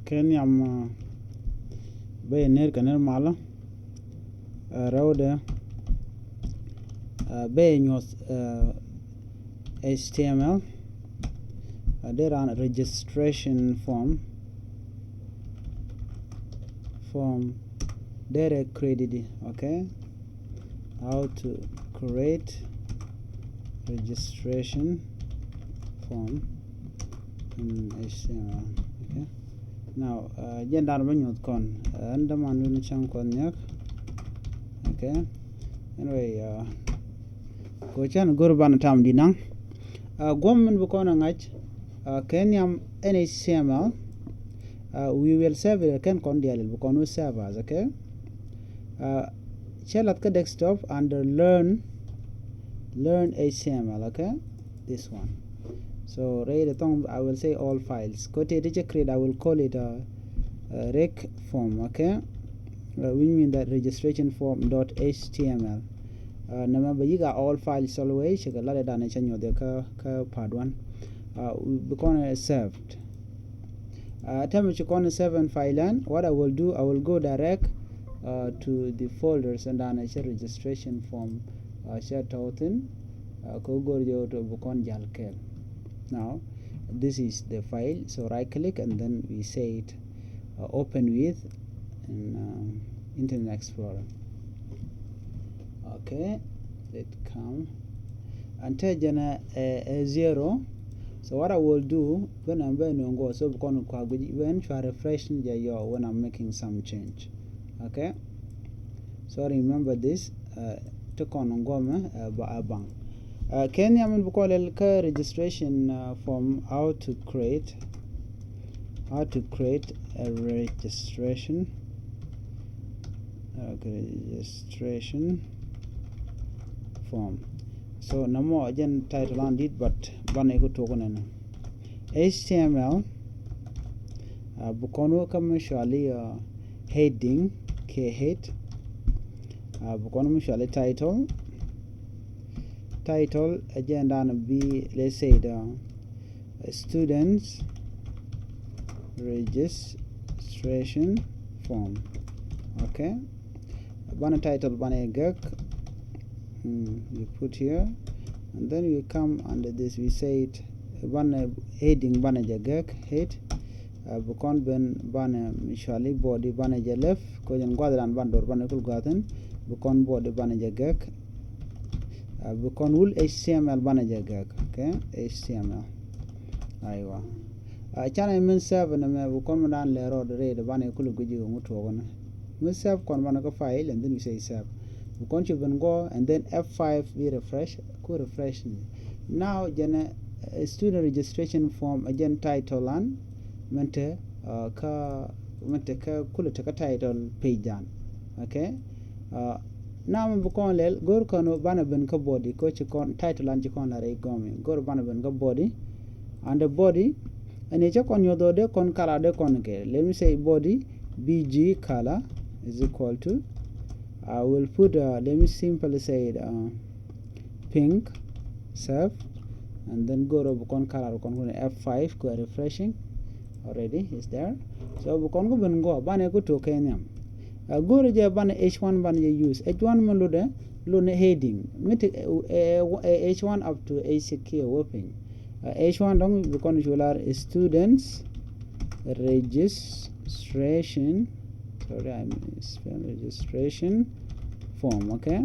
Kenyam Bayer Canal Mala Road Baynos HTML there are registration form there created. Okay, how to create registration form in HTML. Okay, now gender menu con and the man will change connect. Okay, anyway go chan go ban tam dinang government bukona ngach Kenyam NHTML we will serve it can con dial bukonu servers. Okay, chelat ka desktop under learn HTML. Okay, this one. So right I will say all files go to create. I will call it a rec form. Okay, we mean that registration form .html. Remember you got all files always you got lot of done the part one we gonna served time you gonna serve and file and what I will do, I will go direct to the folders and then I share registration form share token go to bukon jalkel. Now this is the file, so right click and then we say it open with in Internet Explorer. Okay, let come and tell a 0. So what I will do when I'm going to go so when you are refreshing when I'm making some change. Okay, so remember this to on bang Kenya registration form how to create a registration form. So no more again title on it, but one ego token HTML bukono commercially heading k head bukono commercially title again and be, let's say the students registration form. Okay, one title one gag you put here and then we come under this we say it one heading manager gag head bukon ben bana usually body manager left ko jan gwadran bandor banakul gaten bukon body manager gag bukon will HTML manager gag. Okay, HTML aywa chana min serve na me bukon man le road read banakul guji nguto gona min serve kon banaka file and then we say serve bukon you can go and then F5 we refresh now jana student registration form again title and mente ka kula taka title page dan. Okay, now bukon lel gor kono bana ben ka body ko ci kon title and ci kon la rey gomi gor bana ben ka body and the body and e kon yodo de kon color de kon ke let me say body bg color is equal to I will put let me simply say pink serve and then go to bukon color bukon F5 go refreshing already is there. So bukon go ben go bana go to Kenya go to ban H1 ban you use H1 man load heading H1 up to HK open H1 dong bukon jular students registration registration form. Okay,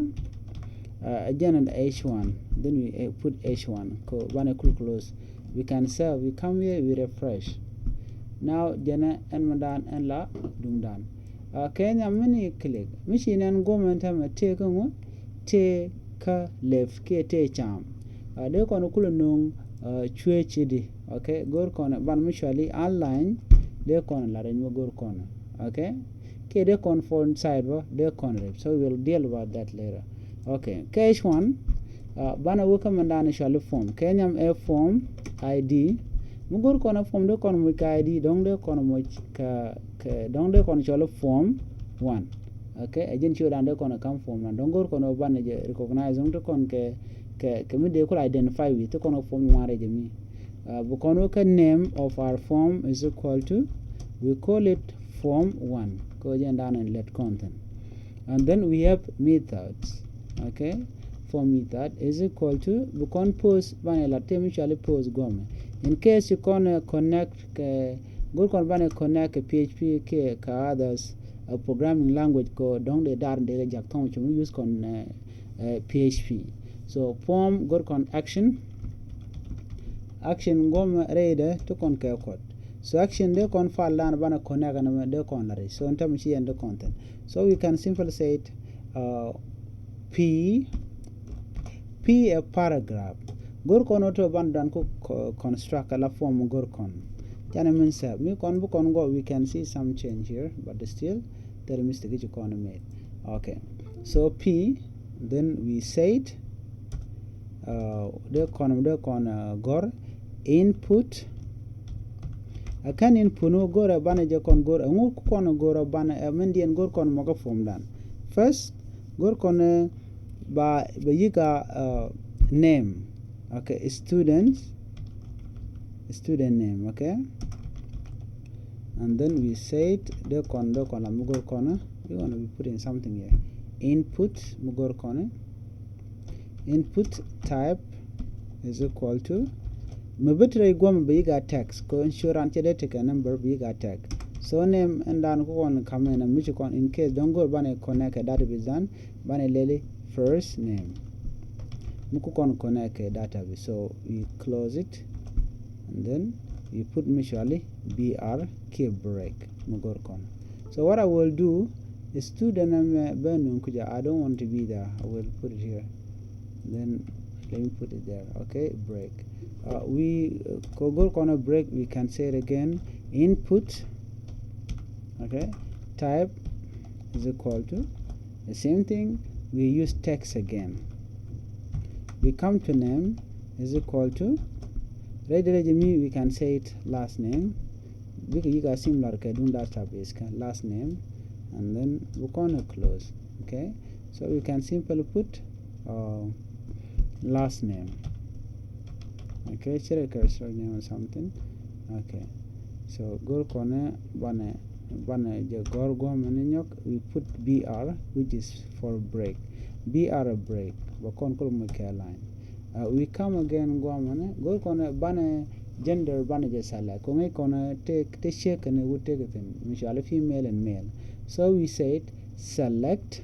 again and H1 then we put H1 close we can serve we come here we refresh now jana and madan and la dundan Kenya mini click machine and government am take ka left ke te cham de kono kulo nung chwechidi. Okay, gor kono ban mutually online de kono la renyo gor kono. Okay, ke de kon font side de kon rep so we will deal about that later. Okay, cache one bana wuka mandana shall form kenyam a form id mugur kono form de kon mu id dong de kon mu ka dong de kon shall form 1. Okay, agent show dan de kon come form and dong kono bana je recognize dong de kon ke mi de ko identify with to kon form 1 re mi bu kono ka name of our form is equal to we call it form 1 go down and let content, and then we have methods. Okay, for method is equal to we can post vanilla temporarily post gome in case you can connect go can connect PHP ke ka others programming language ko don't they dar de jak ton use con PHP. So form go con action gom reader to con ke code. So action de con file down bana connect and de con lare. So in terms here and the content. So we can simply say it P a paragraph. Gorkon auto bandan ko construct a form gorkon. Jana means me kon book on go we can see some change here, but still there is mistake you can made. Okay. So P, then we said the con gor input. I can input no gora banager con gora ngu kon gora bana mendian gor kon moga form dan. First gor kon ba yiga name. Okay, student name. Okay, and then we said the mugor corner we want to be putting something here. Input mugor corner input type is equal to mabitre gwam biga text ko insurance de take a number biga text. So name and then go on come in and which in case don't go bane connect a database done bane lele first name mukukon connect a database. So we close it and then you put mutually br key break mugorkon. So what I will do is student name kuja I don't want to be there. I will put it here, then let me put it there. Okay, break. We corner break, we can say it again. Input, okay, type is equal to the same thing. We use text again. We come to name is equal to we can say it last name. You guys similar database last name, and then we're gonna close. Okay, so we can simply put last name. Okay, share cursor name or something. Okay, so go corner bana gorgo maninyok, we put br, which is for break. Br break line. We come again go corner bana gender bana jesala kongai corner take the shake and we take it in usually female and male. So we said select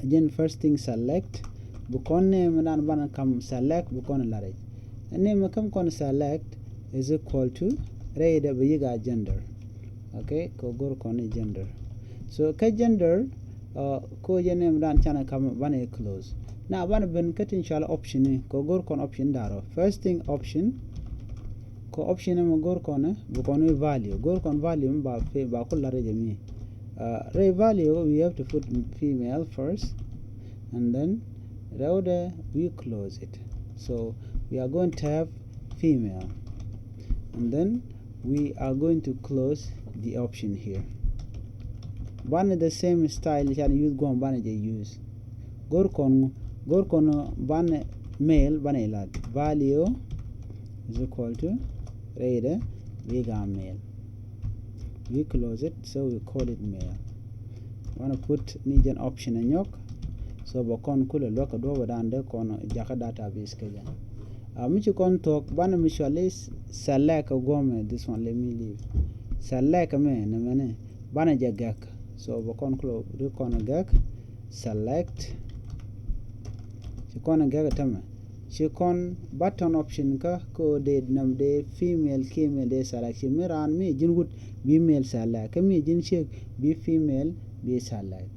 again. First thing select bukon name and bana come select bukon large and name come con select is equal to read a gender. Okay, go con gender. So ka gender ko name dan chana come bana close. Now bana ben cut inshallah option ko con option daro. First thing option ko option mo con bukon value con value ba ko large me ray value we have to put female first, and then router we close it. So we are going to have female, and then we are going to close the option here. One the same style you can use go ban use gorkon ban male ban lad value is equal to radar we got male. We close it, so we call it male. Want to put an option in yok, so bokon kule look do wadande kon jaka database kajan. Michi kon talk bana mutually select a gome. This one let me leave. Select a man mane bana jagak. So bokon kule do kon gak select. She kon gak tama. She kon button option ka ko de nam de female de selection me ran me jingut be male select me jin check be female be select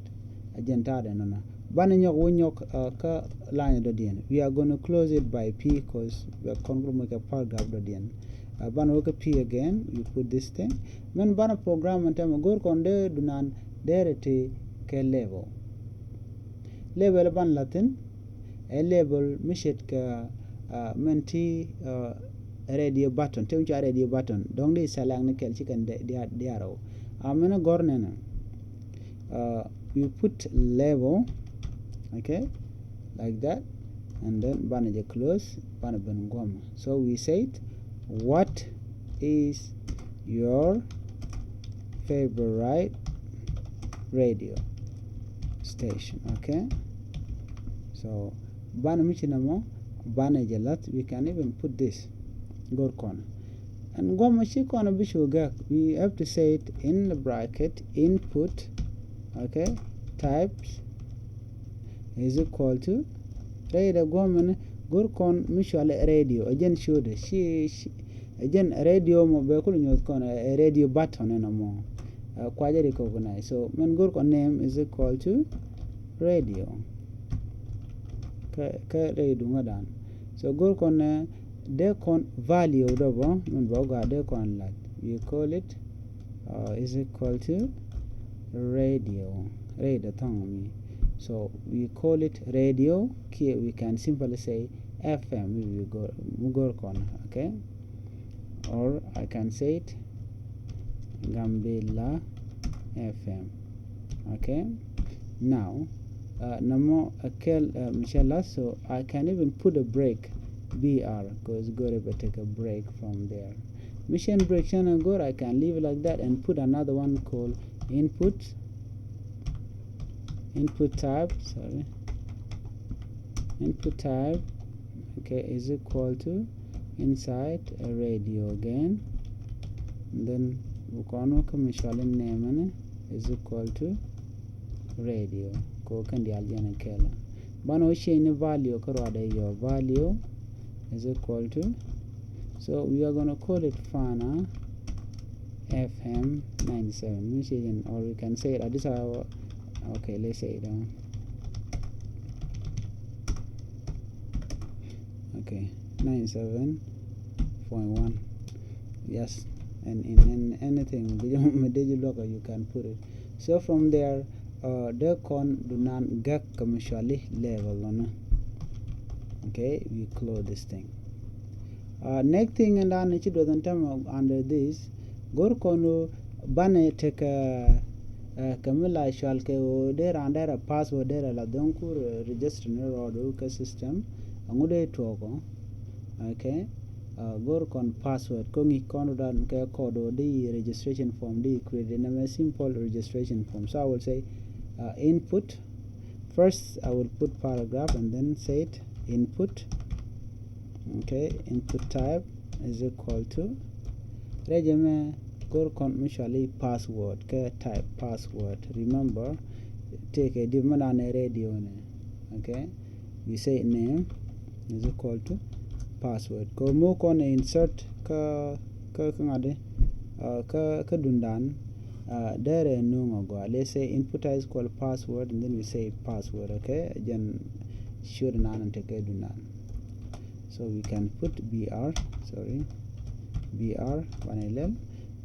agenta de nana bananyok wonyok ka line do dien. We are going to close it by p because we are going to make a paragraph do dien. Banok p again, you put this thing men bana program and time gor konde dunan derete ke level ban latin a label mishet ka menti radio button temcha radio button dong de salang ne kel chicken de arrow amena gornena you put level, okay, like that, and then banaje close bana ben gom. So we said what is your favorite radio station. Okay, so bana michinamo bana jalat, we can even put this gorkon and gomashikona bishuga. We have to say it in the bracket input, okay, types is equal to radio gomen gorkon mishal radio again should she again radio mo be ko nyot kon a radio button no mo kwaje recognize. So men gorkon name is equal to radio ka radio ngadan. So gorkon de con value double men boga de con lat, we call it is equal to radio tongue. So we call it radio. Here we can simply say FM. We go Mugorkon, okay, or I can say it Gambela FM. Okay, now namo akel Michela. So I can even put a break BR because go to take a break from there. Mission break channel go. I can leave it like that and put another one called input type, input type, okay, is equal to inside a radio again, and then ukano commercial name is equal to radio ko kandi aljana kela bano shine value korwada your value is equal to, so we are going to call it Fana FM 97, or we can say it at this hour. Okay, let's say it down. Okay, 97.1. Yes, and in anything you can put it. So from there, the con do not get commercially level. Okay, we close this thing. Next thing, and then it doesn't come under this. Go kono bane take Camilla Shalke or there under a password there la donkur register or the system. Angude togo. Okay. Go con password kongi konodan ke code the registration form the create a simple registration form. So I will say input. First I will put paragraph and then say it input. Okay, input type is equal to resume go con mutually password ke type password. Remember, take a different on a radio. Okay, we say name is equal to password. Go move on insert ka dundan there no go. Let's say input is called password and then we say password. Okay, again should not take a dundan. So we can put BR 111.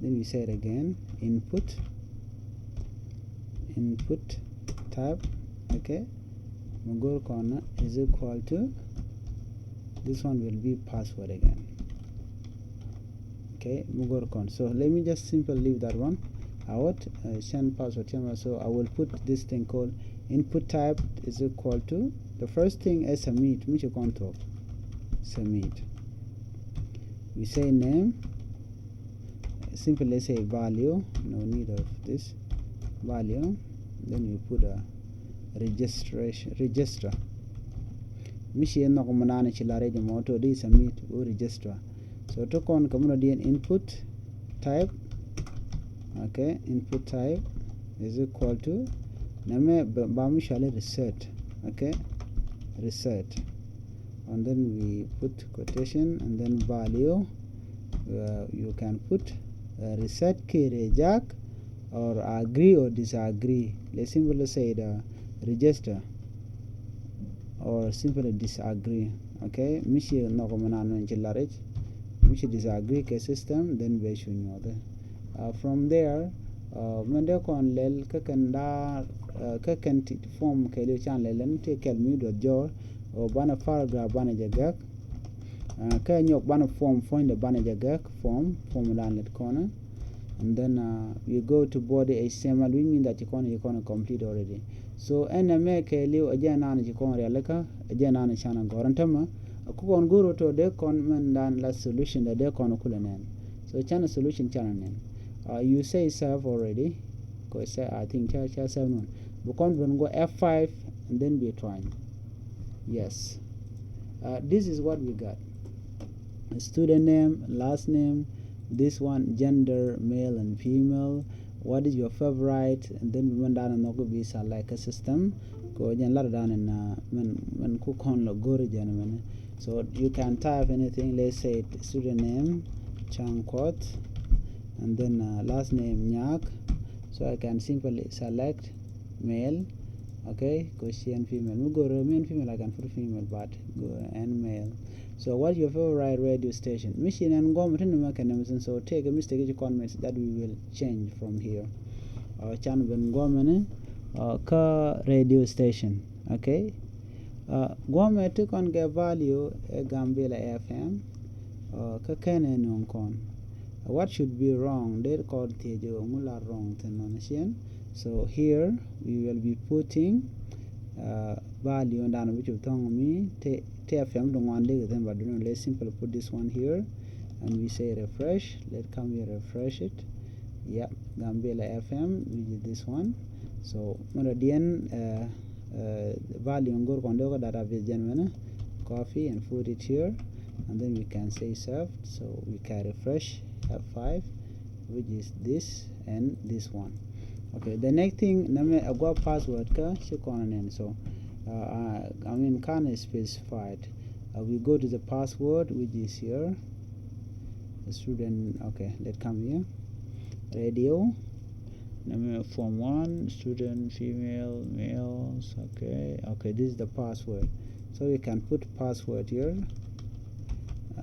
Then we say it again input type. Okay, Mugor corner is equal to this one will be password again. Okay, Mugor corner. So let me just simply leave that one out. Send password. So I will put this thing called input type is equal to the first thing is submit. Which you can't talk. Submit. We say name. Simply say value. No need of this value. Then you put a register. Mishi no kumanana chilare moto di submit or register. So to con community input type. Okay, input type is equal to name bamishale reset. Okay, reset. And then we put quotation and then value. You can put reset key reject or agree or disagree. Let's simply say the register or simply disagree. Okay, mishi no komanano enchilarech mishi disagree ke system then we should know from there mende kon lel kakanda kakanti form ke le chan lelen te kelmi do jor or bana paragraph bana jagak ka nyok bana form find the bana jagak form landed corner and then you go to body HTML, which means that you can complete already. So NMA ke liu ajana ni chikon realeka ajana ni chana gorantama akukon guru to de con man dan la solution da de kon kulanen So channel solution channel name. You say serve already, because I think channel 7. Because when go F5 and then be trying. Yes. This is what we got. Student name, last name, this one gender, male and female. What is your favorite? And then we went down and go be like a system. Go again lot down and when cook on go gentlemen. So you can type anything. Let's say student name Chankot, and then last name Nyak. So I can simply select male. Okay, go see and female. We go remain female. I can put female, but go and male. So what's your favorite radio station? Machine and government mechanism. So take a mistake comments that we will change from here. Channel ben government ka radio station. Okay. Government took on get value a Gambela FM. Ka kenen on con. What should be wrong? They called Tejo Mula wrong to. So here we will be putting value and down which you told me TFM don't want to then, but let's simply put this one here and we say refresh. Let's come here, refresh it. Yep, Gambela FM, which is this one. So Meridian value and go on the database gentlemen, copy and put it here, and then we can say served. So we can refresh F5, which is this and this one. Okay, the next thing, I got password ka so I mean kind of specified. We go to the password, which is here. The student. Okay, let's come here. Radio. Form 1, student, female, males. Okay, okay. This is the password. So you can put password here.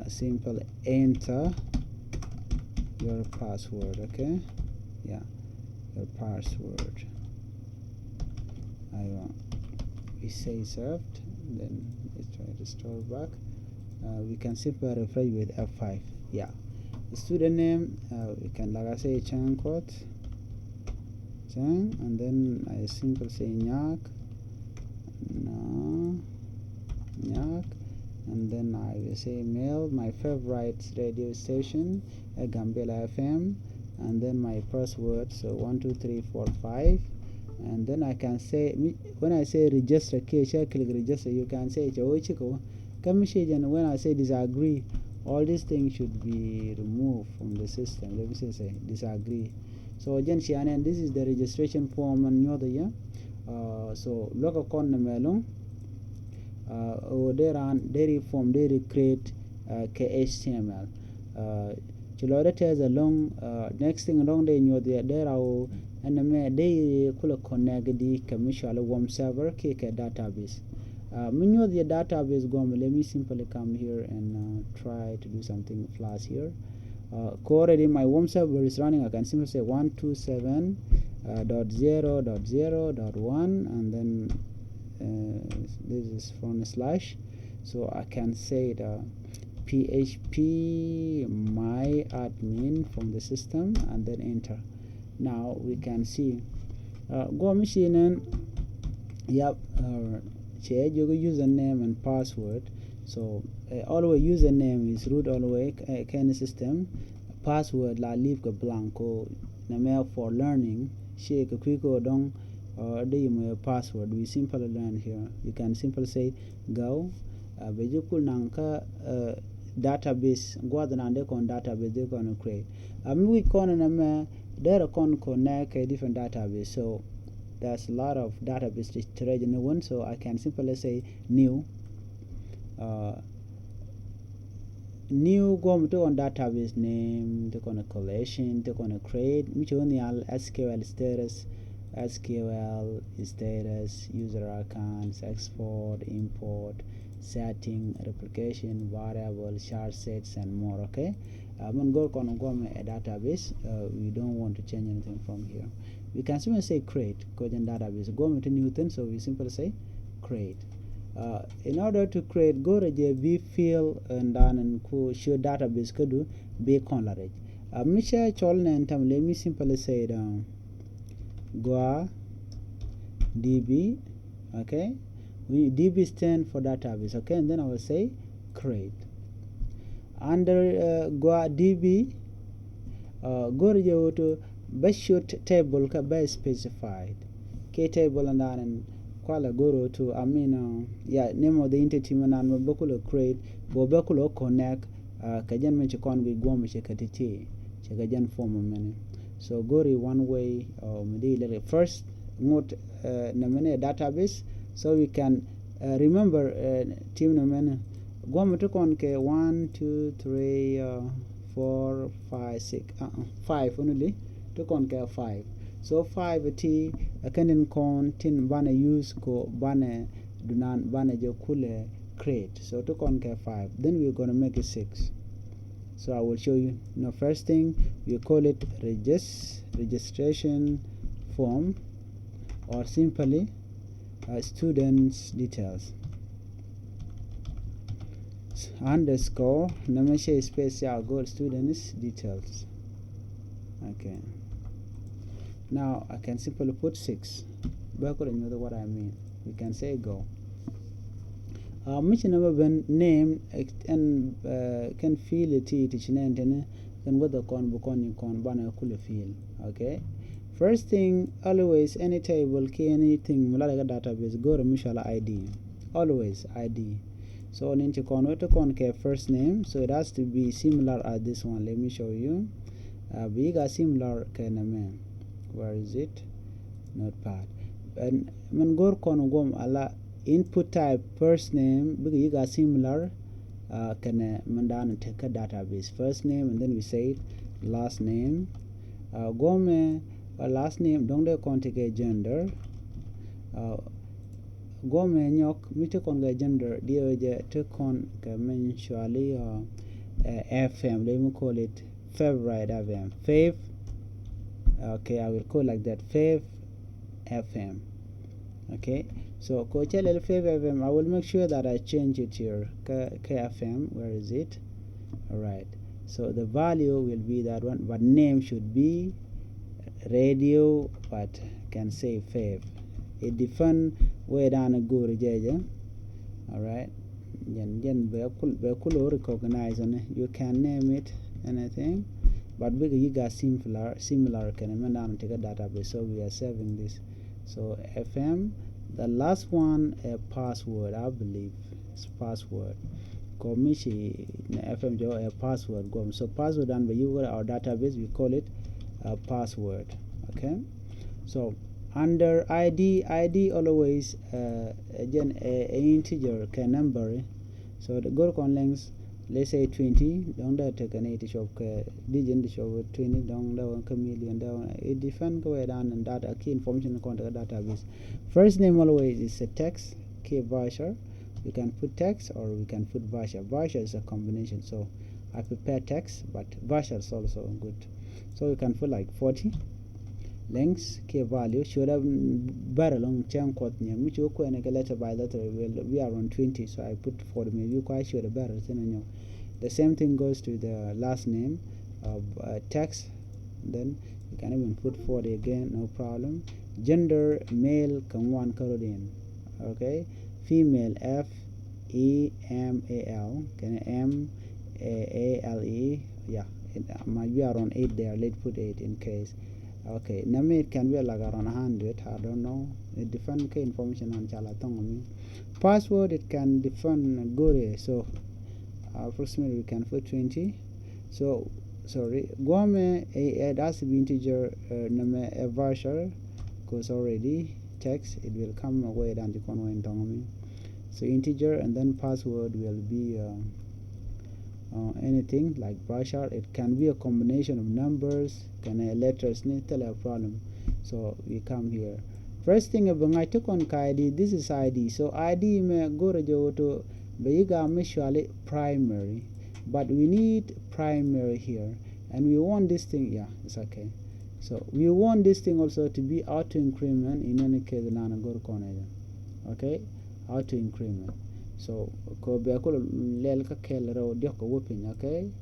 Simple enter your password. Okay, yeah. Your password. We say served, then let's try to store back. We can simply refresh with F5. Yeah. The student name, we can, like I say, Chankot, Chang, and then I simply say Nyak, no, Nyak, and then I will say male, my favorite radio station, Gambela FM, and then my password, so 1 2 3 4 5, and then I can say, when I say register, click register, you can say when I say disagree, all these things should be removed from the system. Let me say disagree. So again, this is the registration form and you're the yeah. So local con melon dairy form dairy create HTML. Chilore tells a long next thing along the there are and they could connect the commercial warm server kick a database. When you're the database gone, let me simply come here and try to do something flash here. Already my warm server is running. I can simply say 127.0.0.1 and then this is from slash. So I can say the PHP my admin from the system and then enter. Now we can see go machine and yep, change your username and password. So always username is root always kind of system. Password la leave a blanco na for learning shake a quick or don't the password we simply learn here. You can simply say go bejukul nanka database go and they con database they're gonna create. We con there can connect a different database. So there's a lot of database to read in one. So I can simply say new. New go to on database name, take on a collection, take on a create, which only SQL status, user accounts, export, import, setting, replication, variable, chart sets, and more. Okay, when go on a database, we don't want to change anything from here. We can simply say create, code and database. Go to Newton, so we simply say create. In order to create, go to the v field and then and show database could do be conlarage. Misha cholne and let me simply say Goa DB. Okay, DB stand for database. Okay, and then I will say create. Under Goa DB, go to shoot table ka be specified k table and then kwala go to yeah, name of the entity manan mabakulo create bo bakulo connect kajan men chikon gi gom chekatiti chekajan form mene. So go to one way first note namene database so we can remember team namene gom to kon ke 1 2 3 4 5 6 5 only to kon ke 5. So 5 t kanin kon tin bana use ko bana dunan bana je kule create. So to kon ke 5, then we're going to make it 6. So I will show you. Now first thing we call it registration form, or simply students details underscore namashe space go students details. Okay, now I can simply put 6. Back you know what I mean. We can say go. Which number ben name and can feel it teach name can what the con bana kule feel. Okay, first thing always any table anything malaga database go to mutual ID, always ID. So on into con first name, so it has to be similar as this one. Let me show you. We got similar kind. Where is it? Notepad. And when go con gom ala input type first name because you got similar can mandan take a database first name, and then we say last name gome last name don't they contact a gender gome nyok mi te kon ga gender dio je te kon ka mensually FM, let me call it favorite FM fave. Okay, I will call like that fave FM. Okay, so Coachella fave FM, I will make sure that I change it here KFM. Where is it? All right, so the value will be that one, but name should be radio, but can say fave. It different way down a go rejeja. All right, jen be recognize and you can name it anything, but because you got similar can man down take a database, so we are saving this. So FM, the last one a password, I believe it's password. Komishi FM jo a password go. So password and by you our database we call it a password. Okay, so under ID always again a integer can number. So the go on length, let's say 20, don't take an 80 shop digit show 20 down down chameleon down it different go down and that a key information contact database. First name always is a text key voucher. We can put text or we can put voucher. Voucher is a combination, so I prepare text, but voucher is also good. So we can put like 40. Length key value should have better long chain quote name which you can letter by letter will we are on 20, so I put 40. Maybe quite sure the better thing. The same thing goes to the last name of text, then you can even put 40 again, no problem. Gender male can one colored in. Okay, female FEMAL can MALE. Yeah, it might be around 8 there. Let's put 8 in case. Okay, name it can be like around 100. I don't know. It different information on chalatong. Password it can different go. So approximately we can put 20. So sorry, Guame it has to be integer name a voucher because already text it will come away down the corner. So integer and then password will be anything like voucher. It can be a combination of numbers, can letters, tell a problem. So we come here. First thing about I took on ID, this is ID. So ID may go to Beiga mutually primary, but we need primary here, and we want this thing. Yeah, it's okay. So we want this thing also to be auto increment in any case. Okay, auto increment. So ko be ko lel ka kelro dioko whooping. Okay,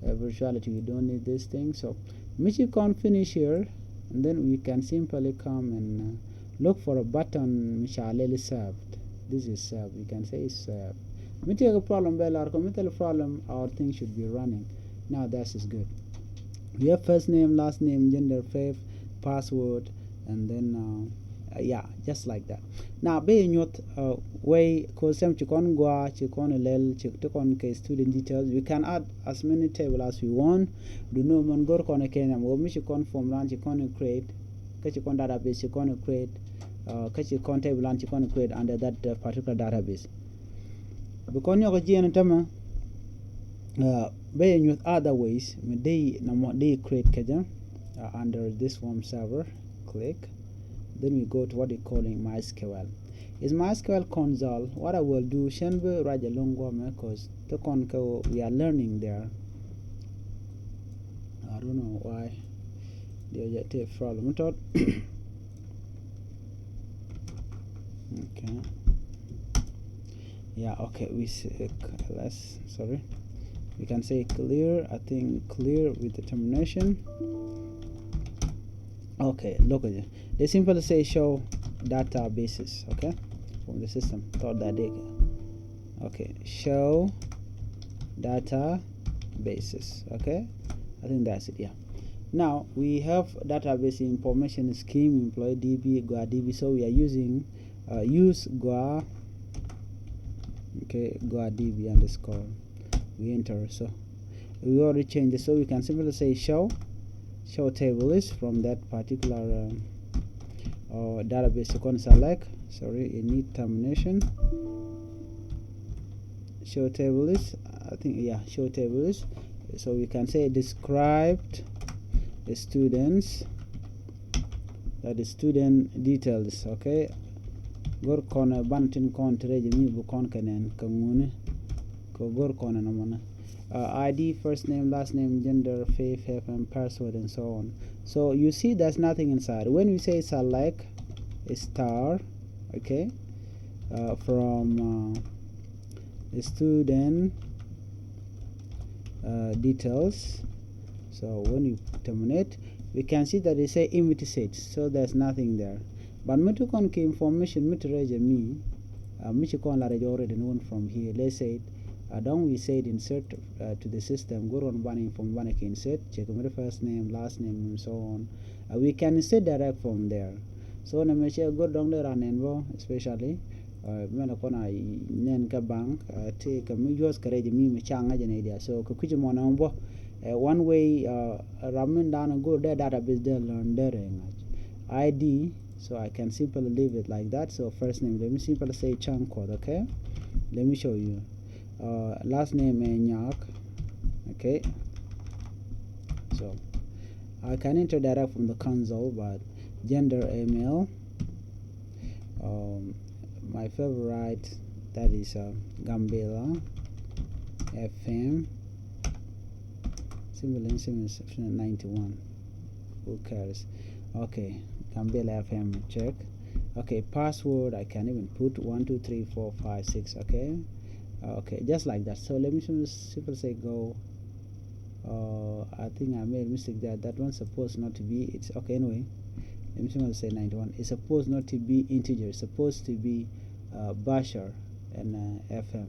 virtuality we don't need this thing. So Michi can finish here, and then we can simply come and look for a button Michelle served. This is served. We can say served. We take a problem, problem, our thing should be running. Now that is good. We have first name, last name, gender, faith, password, and then yeah, just like that. Now be not way cause some chikon gua chikon lel chikon ke student details. We can add as many tables as we want. Do no man go kon Kenya mo mi chikon form ran chikon create ke chikon database chikon create ke chikon table ran chikon create under that particular database. Because you go tama be with other ways they create kaja under this form server. Click. Then we go to what they calling MySQL. Is MySQL console. What I will do, Shenbe Raja Longo because we are learning there. I don't know why they get a problem. Okay. Yeah, okay, we say less sorry. We can say clear, I think clear with the termination. Okay, look at it. They simply say show databases, okay, from the system. Thought that they okay, show databases, okay. I think that's it. Yeah. Now we have database information scheme employee DB GUA DB, so we are using use GUA. Okay, GUA DB underscore. We enter, so we already changed it, so we can simply say show table is from that particular database. You can select, sorry, you need termination. Show table is, I think, yeah, show table is, so we can say described the students, that is student details. Okay, gor kona bantin kon treje mi bu kon kanen kamune ko gor kona namana ID, first name, last name, gender, faith, FM, password, and so on. So you see there's nothing inside. When we say select a star, okay, from the student details, so when you terminate, we can see that they say empty set, so there's nothing there. But metukon ke information mitreje me michikon la already known from here. Let's say don't we say insert to the system, go on banning from banning insert, check my first name, last name, and so on. We can insert direct from there. So na me share go down there and especially mena kona nen ka bank take me use courage me changa idea. So kukuji mona mbo one way ramen down and go there database there learn there ID, so I can simply leave it like that. So first name, let me simply say chunk code, okay. Let me show you. Last name Nyak, okay. So I can enter direct from the console, but gender male, my favorite, that is Gambela FM, symbol 91, who cares. Okay, Gambela FM, check. Okay, password I can even put 1 2 3 4 5 6, okay. Okay, just like that. So let me simply say go. I think I made a mistake there. That one's supposed not to be. It's okay anyway. Let me simply say 91. It's supposed not to be integer. It's supposed to be basher and FM.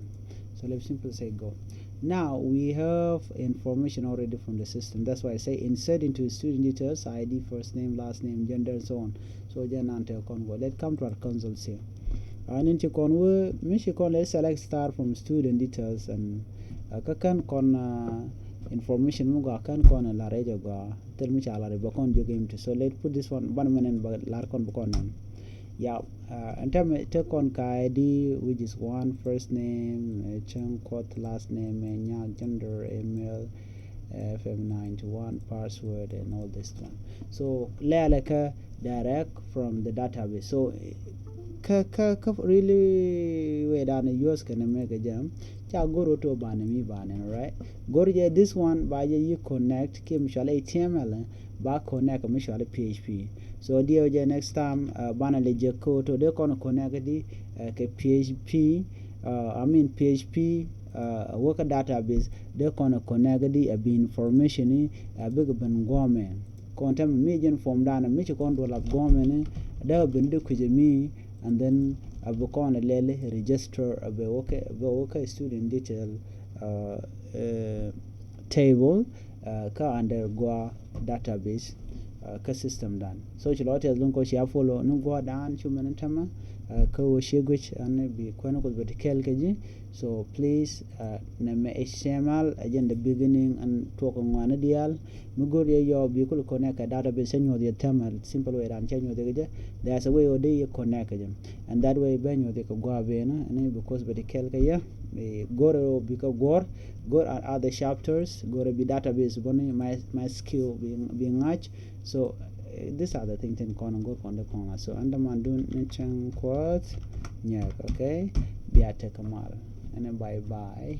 So let's simply say go. Now we have information already from the system. That's why I say insert into student details, ID, first name, last name, gender, and so on. So then until convo. Let's come to our console here. And in Chiconwe, Michikon, let's select star from student details and Kakan con information Muga can con a Lareja go. Tell me Chala Bacon you game to. So let's put this one minute Larcon Bacon. Yeah, and take on ID, which is one first name, chunk code, last name, gender, email, FM91, password, and all this one. So like direct from the database. So really we done use can make a jam. Cha go to banami banen, right? Go to this one by you connect kim shall HTML back connect shall PHP. So dear next time banale jeko to they can connect the PHP PHP worker database they can connect the information big ben government content median from dana me kon do la government they been do me and then abukon lele register worker student detail table ka under go database ka system dan so chilo te lon ko sha follow no go dan chuman tama ka wo shegwich an bi kono ko vertical keji so please na HTML again the beginning and talk ngwana dial mi go yo bi ko connect database nyo the terminal simple way ran chanyo de there's a way ode connect and that way ben yo de ko go bena and because vertical ka ya go because go are other chapters go to be database bone my skill being match so these are the things in corner go on the corner so under man do chen quote yeah okay be at kamal and then bye bye